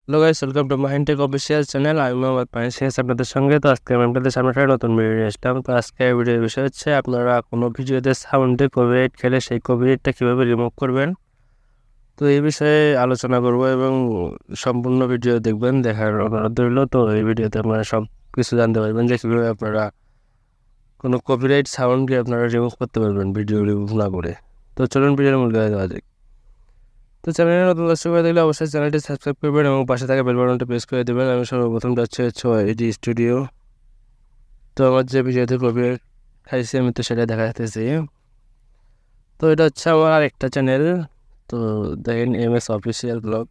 Hello guys, welcome to Mahintech official channel. আমি মোহাম্মদ পায়েস আপনাদের সঙ্গে। তো আজকে আমি আপনাদের সামনে একটা নতুন ভিডিও নিয়ে আসলাম। তো আজকে ভিডিওর বিষয় হচ্ছে আপনারা কোনো ভিডিওতে সাউন্ডে কপিরাইট খেলে সেই কপিরাইটটা কীভাবে রিমুভ করবেন। তো এই বিষয়ে আলোচনা করব এবং সম্পূর্ণ ভিডিও দেখবেন, দেখার অনুরোধ রইল। তো এই ভিডিওতে আপনারা সব কিছু জানতে পারবেন যে কীভাবে আপনারা কোনো কপিরাইট সাউন্ডকে আপনারা রিমুভ করতে পারবেন ভিডিও রিমুভ না করে। তো চলুন ভিডিওর মূল কথা দেওয়া যাক। তো চ্যানেলে নতুন দর্শক হয়ে থাকলে অবশ্যই চ্যানেলটি সাবস্ক্রাইব করবেন এবং পাশে থাকা বেল বাটনটা প্রেস করে দেবেন। আমি সর্বপ্রথম যাচ্ছি হচ্ছে এডি স্টুডিও। তো আমার যে ভিডিওতে কপিরাইট খাইছি আমি তো সেটা দেখাতেছি। তো এটা হচ্ছে আমার আরেকটা চ্যানেল। তো দেখেন MS অফিসিয়াল ব্লগ।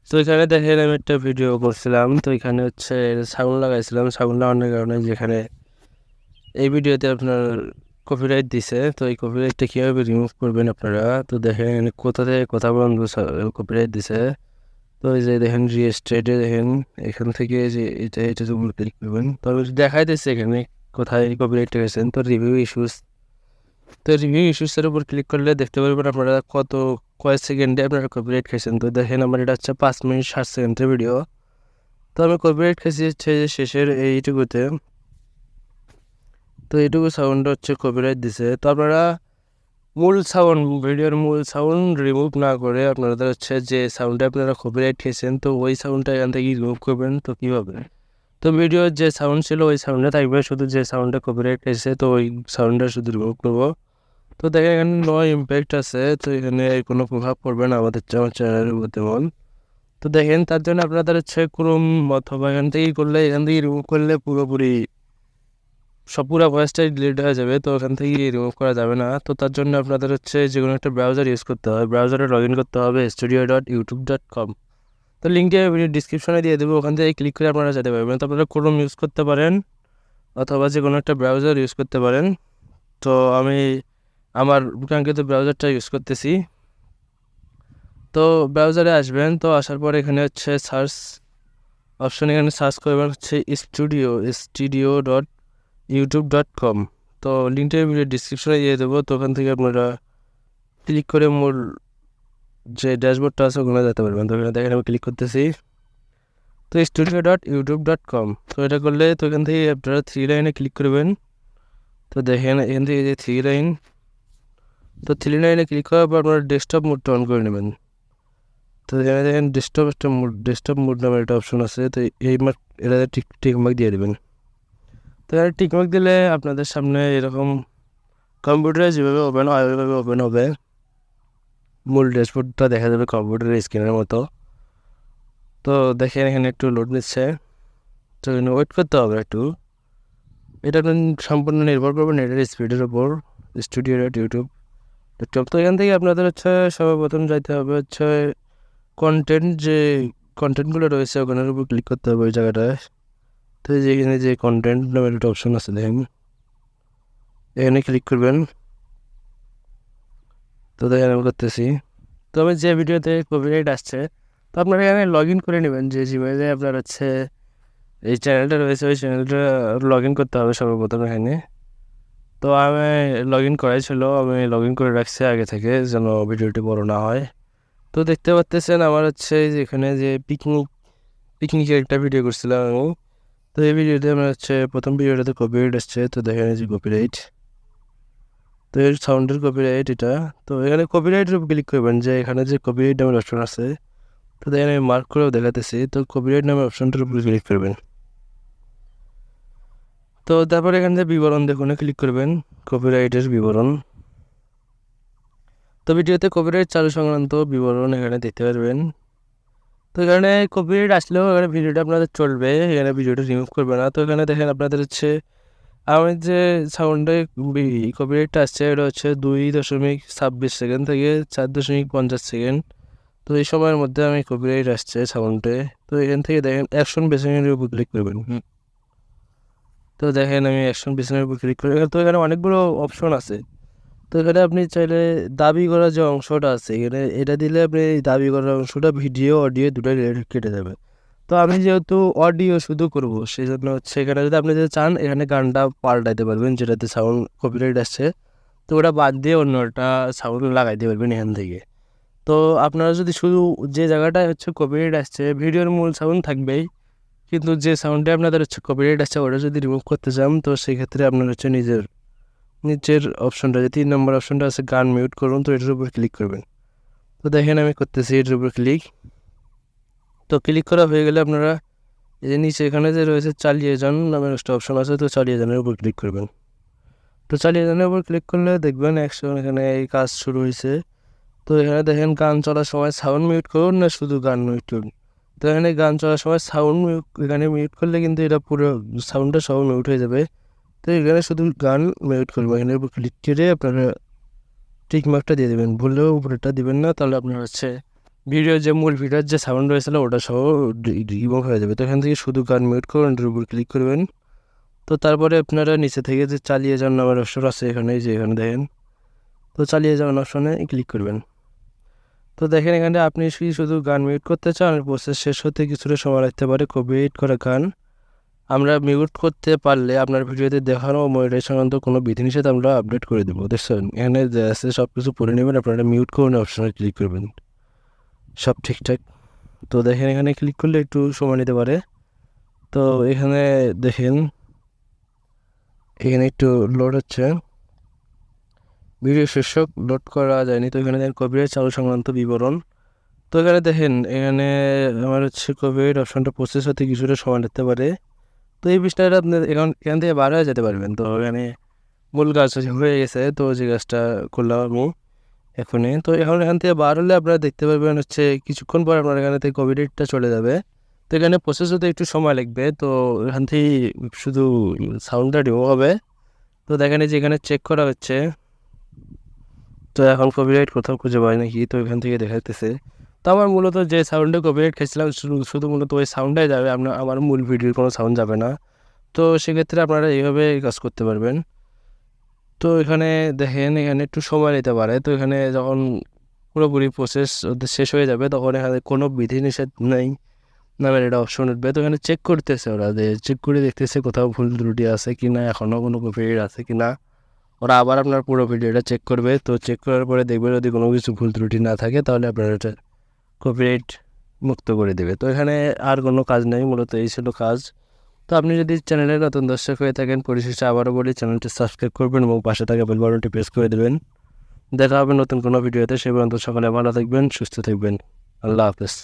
তো এখানে দেখেন আমি একটা ভিডিও করছিলাম। তো এখানে হচ্ছে সাউন্ড লাগাইছিলাম। সাউন্ড লাগানোর কারণে যেখানে এই ভিডিওতে আপনার কপিরাইট দিছে। তো এই কপিরাইটটা কীভাবে রিমুভ করবেন আপনারা, তো দেখেন কোথা থেকে কথা বলুন কপিরাইট দিছে। তো এই যে দেখেন রিস্টেটে দেখেন এখান থেকে যে এটা উপর ক্লিক করবেন। তো আমি দেখাই দিচ্ছি এখানে কোথায় কপিরাইট গেছেন। তো রিভিউ ইস্যুস, তো রিভিউ ইস্যুসের উপর ক্লিক করলে দেখতে পারবেন আপনারা কয় সেকেন্ডে আপনারা কপিরাইট খেয়েছেন। তো দেখেন আমার এটা হচ্ছে 5 মিনিট 60 সেকেন্ডের ভিডিও। তো আমি কপিরাইট খেয়েছি হচ্ছে শেষের এইটুকুতে। তো এইটুকু সাউন্ড হচ্ছে কপিরাইট দিছে। তো আপনারা ভিডিওর মূল সাউন্ড রিমুভ না করে আপনাদের হচ্ছে যে সাউন্ডে আপনারা কপিরাইট খেয়েছেন, তো ওই সাউন্ডটা এখান থেকে রিমুভ করবেন। তো কীভাবে, তো ভিডিওর যে সাউন্ড ছিল ওই সাউন্ডে থাকবে, শুধু যে সাউন্ডে কপিরাইট খেয়েছে তো ওই সাউন্ডটা শুধু রিমুভ করবো। তো দেখেন এখানে নো ইম্প্যাক্ট আছে। তো এখানে কোনো প্রভাব পড়বে না আমাদের আমার চ্যানেলের উপর তেমন। তো দেখেন তার জন্য আপনাদের হচ্ছে ক্রোম অথবা এখান থেকেই করলে, এখান থেকে রিমুভ করলে পুরোপুরি পুরো ভয়েসটাই ডিলিট হয়ে যাবে। তো ওখান থেকে রিমুভ করা যাবে না। তো তার জন্য আপনাদের হচ্ছে যে কোনো একটা ব্রাউজার ইউজ করতে হবে। ব্রাউজারে লগ ইন করতে হবে studio.youtube.com। তো লিঙ্কটি ভিডিও ডিসক্রিপশনে দিয়ে দেবো, ওখান থেকে ক্লিক করে আপনারা যেতে পারবেন। তো আপনারা ক্রোম ইউজ করতে পারেন অথবা যে কোনো একটা ব্রাউজার ইউজ করতে পারেন। তো আমি আমার কাঙ্ক্ষিত ব্রাউজারটা ইউজ করতেছি। তো ব্রাউজারে আসবেন। তো আসার পর এখানে হচ্ছে সার্চ অপশন, এখানে সার্চ করবেন হচ্ছে studio.youtube.com। তো লিঙ্কটা ভিডিও ডিসক্রিপশনে দিয়ে দেবো। তো ওখান থেকে আপনারা ক্লিক করে মূল যে ড্যাশবোর্ডটা আছে ওখানে যেতে পারবেন। তো এখানে দেখেন আমি ক্লিক করতেছি। তো studio.youtube.com। তো এটা করলে তো এখান থেকে আপনারা 3 লাইনে ক্লিক করবেন। তো দেখেন এখান থেকে যে 3 লাইন, তো 3 লাইনে ক্লিক করার পর আপনারা ডেস্কটপ মোডটা অন করে নেবেন। তো এখানে দেখেন ডেস্কটপ মোড নামে একটা অপশন আছে। তো এই এটা টিক মার্ক দিয়ে দেবেন। তো এখানে টিক মার্ক দিলে আপনাদের সামনে এরকম কম্পিউটারে যেভাবে ওপেন হয় ওইভাবে ওপেন হবে। মূল ড্যাশবোর্ডটা দেখা যাবে কম্পিউটারের স্ক্রিনের মতো। তো দেখেন এখানে একটু লোড নিচ্ছে, তো এখানে ওয়েট করতে হবে একটু। এটা সম্পূর্ণ নির্ভর করবে নেটের স্পিডের উপর। studio.youtube.com। তো এখান থেকে আপনাদের হচ্ছে সর্বপ্রথম যাইতে হবে হচ্ছে যে কন্টেন্টগুলো রয়েছে ওখানের উপর ক্লিক করতে হবে ওই জায়গাটায়। তো যেখানে যে কন্টেন্ট নামের একটা অপশন আছে দেখেন, এখানে ক্লিক করবেন। তো দেখেন আমি করতেছি। তো আমি যে ভিডিওতে কপিরাইট আসছে, তো আপনারা এখানে লগ ইন করে নেবেন। যে জিমেইলে আপনার হচ্ছে এই চ্যানেলটা রয়েছে ওই চ্যানেলটা লগ ইন করতে হবে সর্বপ্রথম এখানে। তো আমি লগ ইন করাই ছিল, আমি লগ ইন করে রাখছি আগে থেকে যেন ভিডিওটি বড় না হয়। তো দেখতে পাচ্ছেন আমার হচ্ছে যেখানে যে পিকনিকের একটা ভিডিও করছিলাম আমি। তো এই ভিডিওতে আমার হচ্ছে প্রথম ভিডিওটাতে কপিরাইট আসছে। তো দেখেন এই যে কপিরাইট, তো এর সাউন্ডের কপিরাইট এটা। তো এখানে কপিরাইটের উপর ক্লিক করবেন, যে এখানে যে কপিরাইট নামের অপশন আছে। তো দেখেন আমি মার্ক করেও দেখাতেছি। তো কপিরাইট নামের অপশনটার উপরে ক্লিক করবেন। তো তারপর এখানে যে বিবরণ দেখুন ক্লিক করবেন, কপিরাইটের বিবরণ। তো ভিডিওতে কপিরাইট চালু সংক্রান্ত বিবরণ এখানে দেখতে পারবেন। তো এখানে কপিরাইট আসলেও এখানে ভিডিওটা আপনাদের চলবে, এখানে ভিডিওটা রিমুভ করবে না। তো এখানে দেখেন আপনাদের হচ্ছে আমার যে সাউন্ডে কপিরাইটটা আসছে এটা হচ্ছে 2.26 সেকেন্ড থেকে 4.50 সেকেন্ড। তো এই সময়ের মধ্যে আমি কপিরাইট আসছে সাউন্ডে। তো এখান থেকে দেখেন অ্যাকশন বেসিনের উপর ক্লিক করবেন। তো দেখেন আমি অ্যাকশন বেসিনের উপর ক্লিক করে, তো এখানে অনেকগুলো অপশন আছে। তো এখানে আপনি চাইলে দাবি করার যে অংশটা আছে এখানে এটা দিলে আপনি দাবি করার অংশটা ভিডিও অডিও দুটোই কেটে যাবে। তো আমি যেহেতু অডিও শুধু করব সেই জন্য হচ্ছে এখানে যদি আপনি যদি চান এখানে গানটা পাল্টাইতে পারবেন, যেটাতে সাউন্ড কপিরাইট আসছে। তো ওটা বাদ দিয়ে অন্যটা সাউন্ড লাগাইতে পারবেন এখান থেকে। তো তো আপনারা যদি শুধু যে জায়গাটায় হচ্ছে কপিরাইট আসছে, ভিডিওর মূল সাউন্ড থাকবেই, কিন্তু যে সাউন্ডে আপনাদের হচ্ছে কপিরাইট আসছে ওটা যদি রিমুভ করতে চান, তো সেক্ষেত্রে আপনার হচ্ছে নিচের অপশনটা, যে 3 নম্বর অপশনটা আছে গান মিউট করুন, তো এটার উপর ক্লিক করবেন। তো দেখেন আমি করতেছি এটার উপর ক্লিক। তো ক্লিক করা হয়ে গেলে আপনারা এই যে নিচে এখানে যে রয়েছে চালিয়ে যান নামের একটা অপশন আছে, তো চালিয়ে যানের উপর ক্লিক করবেন। তো চালিয়ে যানের উপর ক্লিক করলে দেখবেন এখানে এই কাজ শুরু হয়েছে। তো এখানে দেখেন গান চলার সময় সাউন্ড মিউট করুন না শুধু গান মিউট করুন। তো এখানে গান চলার সময় সাউন্ড এখানে মিউট করলে কিন্তু এটা পুরো সাউন্ডটা সব মিউট হয়ে যাবে। তো এখানে শুধু গান মিউট করবো, এখানে উপর ক্লিক করে আপনারা টিক মার্কটা দিয়ে দেবেন, ভুলেও উপরেটা দিবেন না, তাহলে আপনার হচ্ছে মূল ভিডিওর যে সাউন্ড হয়েছিল ওটা সহ রিমুভ হয়ে যাবে। তো এখান থেকে শুধু গান মিউট করুন, এটার উপর ক্লিক করবেন। তো তারপরে আপনারা নিচে থেকে যে চালিয়ে যান নামের অপশন আছে এখানে, যে এখানে দেখেন, তো চালিয়ে যাওয়ার অপশনে ক্লিক করবেন। তো দেখেন এখানে আপনি শুধু গান মিউট করতে চান, প্রসেস শেষ হতে কিছুটা সময় লাগতে পারে। কপিরাইট করা গান আমরা মিউট করতে পারলে আপনার ভিডিওতে দেখানো মনিটাইজেশন সংক্রান্ত কোনো বিধিনিষেধ আমরা আপডেট করে দেবো। দেখছেন এখানে যে আছে সব কিছু পড়ে নেবেন, আপনারা মিউট করুন অপশনে ক্লিক করবেন, সব ঠিকঠাক। তো দেখেন এখানে ক্লিক করলে একটু সময় নিতে পারে। তো এখানে দেখেন এখানে একটু লোড হচ্ছে, ভিডিও শীর্ষক লোড করা যায়নি। তো এখানে দেখেন কপিরাইট চালু সংক্রান্ত বিবরণ। তো এখানে দেখেন এখানে আমার হচ্ছে কপিরাইট অপশনটা প্রসেস হতে কিছুটা সময় লাগতে পারে। তো এই বিষয়টা আপনার এখান থেকে বার হয়ে যেতে পারবেন। তো এখানে মূল কাজ হয়ে গেছে, তো যে কাজটা করলাম আমি এখনই। তো এখান থেকে বার হলে আপনারা দেখতে পারবেন হচ্ছে কিছুক্ষণ পর আপনার এখানে থেকে কপিরাইটটা চলে যাবে। তো এখানে প্রসেস হতে একটু সময় লাগবে। তো এখান থেকে শুধু সাউন্ডটা রিমুভ হবে। তো দেখেন যে এখানে চেক করা হচ্ছে, তো এখন কপিরাইট কোথাও খুঁজে পাই নাকি, তো এখান থেকে দেখাতেছে। তো আমার মূলত যে সাউন্ডে কপিরাইট খেয়েছিলাম শুধু মূলত ওই সাউন্ডটাই যাবে, আমার মূল ভিডিওর কোনো সাউন্ড যাবে না। তো সেক্ষেত্রে আপনারা এইভাবে কাজ করতে পারবেন। তো এখানে দেখেন এখানে একটু সময় নিতে পারে। তো এখানে যখন পুরোপুরি প্রসেস শেষ হয়ে যাবে তখন এখানে কোনো বিধিনিষেধ নেই নামের একটা অপশন উঠবে। তো এখানে চেক করতেছে ওরা, যে চেক করে দেখতেছে কোথাও ভুল ত্রুটি আছে কি না, এখনও কোনো কপিরাইট আছে কি না। ওরা আবার আপনার পুরো ভিডিওটা চেক করবে। তো চেক করার পরে দেখবে যদি কোনো কিছু ভুল ত্রুটি না থাকে তাহলে আপনার এটা কপিরাইট মুক্ত করে দেবে। তো এখানে আর কোনো কাজ নেই, মূলত এই ছিল কাজ। তো আপনি যদি চ্যানেলের নতুন দর্শক হয়ে থাকেন, পরিশেষে আবারও বলি চ্যানেলটি সাবস্ক্রাইব করবেন এবং পাশে থাকা বেল বাটনটি প্রেস করে দেবেন। দেখা হবে নতুন কোনো ভিডিওতে। সে পর্যন্ত সকালে ভালো থাকবেন, সুস্থ থাকবেন। আল্লাহ হাফেজ।